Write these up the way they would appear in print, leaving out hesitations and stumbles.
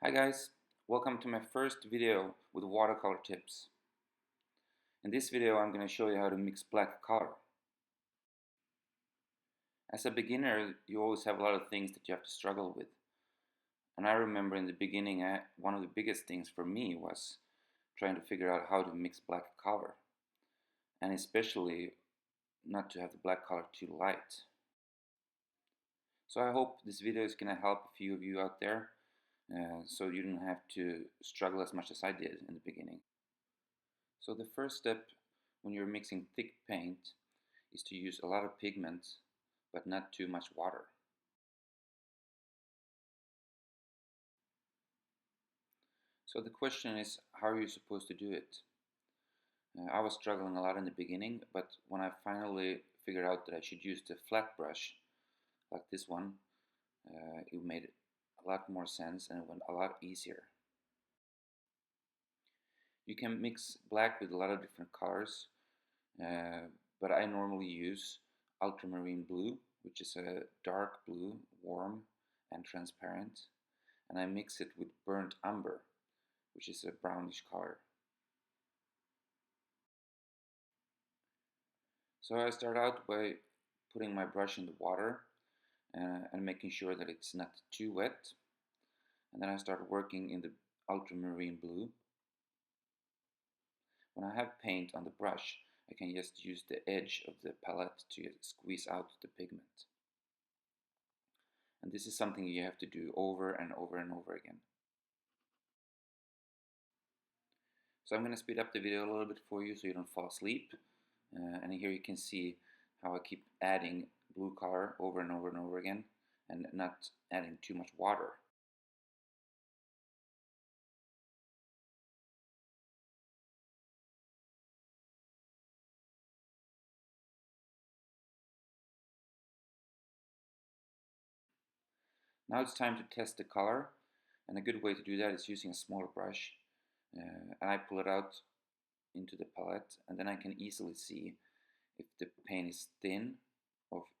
Hi guys, welcome to my first video with watercolor tips. In this video I'm going to show you how to mix black color. As a beginner you always have a lot of things that you have to struggle with. And I remember in the beginning one of the biggest things for me was trying to figure out how to mix black color. And especially not to have the black color too light. So I hope this video is going to help a few of you out there so you don't have to struggle as much as I did in the beginning. So the first step when you're mixing thick paint is to use a lot of pigments but not too much water. So the question is, how are you supposed to do it? I was struggling a lot in the beginning, but when I finally figured out that I should use the flat brush like this one, it made a lot more sense and it went a lot easier. You can mix black with a lot of different colors, but I normally use ultramarine blue, which is a dark blue, warm and transparent, and I mix it with burnt umber, which is a brownish color. So I start out by putting my brush in the water and making sure that it's not too wet, and then I start working in the ultramarine blue. When I have paint on the brush, I can just use the edge of the palette to squeeze out the pigment. And this is something you have to do over and over and over again. So I'm going to speed up the video a little bit for you so you don't fall asleep. And here you can see how I keep adding blue color over and over and over again and not adding too much water. Now it's time to test the color, and a good way to do that is using a smaller brush. And I pull it out into the palette, and then I can easily see if the paint is thin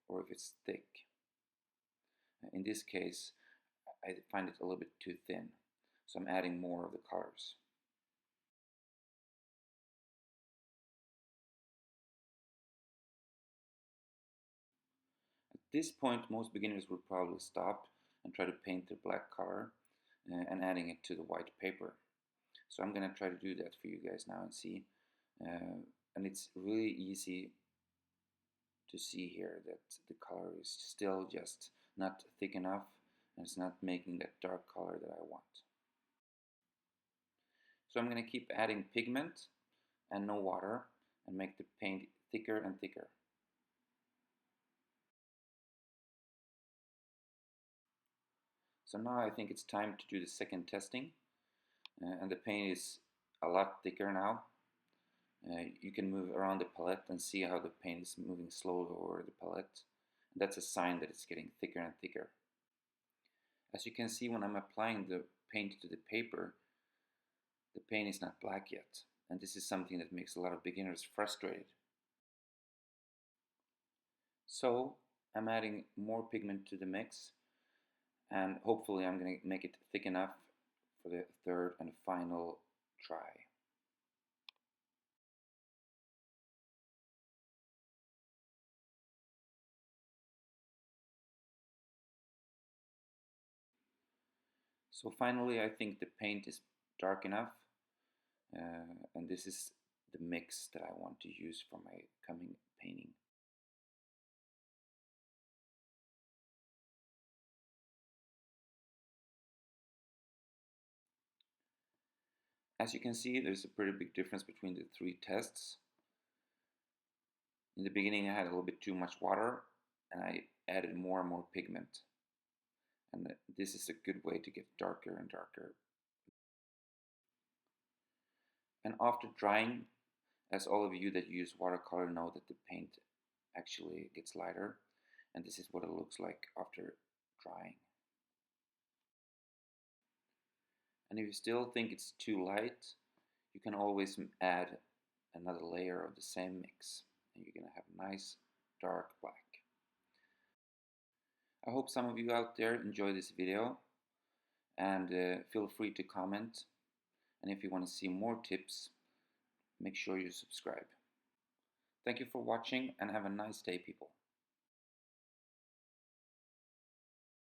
or if it's thick. In this case, I find it a little bit too thin, so I'm adding more of the colors. At this point, most beginners would probably stop and try to paint the black color and adding it to the white paper. So I'm going to try to do that for you guys now and see. And it's really easy to see here that the color is still just not thick enough and it's not making that dark color that I want. So I'm going to keep adding pigment and no water and make the paint thicker and thicker. So now I think it's time to do the second testing, and the paint is a lot thicker now. You can move around the palette and see how the paint is moving slowly over the palette. That's a sign that it's getting thicker and thicker. As you can see, when I'm applying the paint to the paper, the paint is not black yet, and this is something that makes a lot of beginners frustrated. So I'm adding more pigment to the mix, and hopefully I'm going to make it thick enough for the third and final try. So finally I think the paint is dark enough, and this is the mix that I want to use for my coming painting. As you can see, there's a pretty big difference between the three tests. In the beginning I had a little bit too much water and I added more and more pigment. And this is a good way to get darker and darker. And after drying, as all of you that use watercolor know, that the paint actually gets lighter, and this is what it looks like after drying. And if you still think it's too light, you can always add another layer of the same mix, and you're going to have nice dark black. I hope some of you out there enjoy this video, And feel free to comment. And if you want to see more tips, make sure you subscribe. Thank you for watching and have a nice day, people.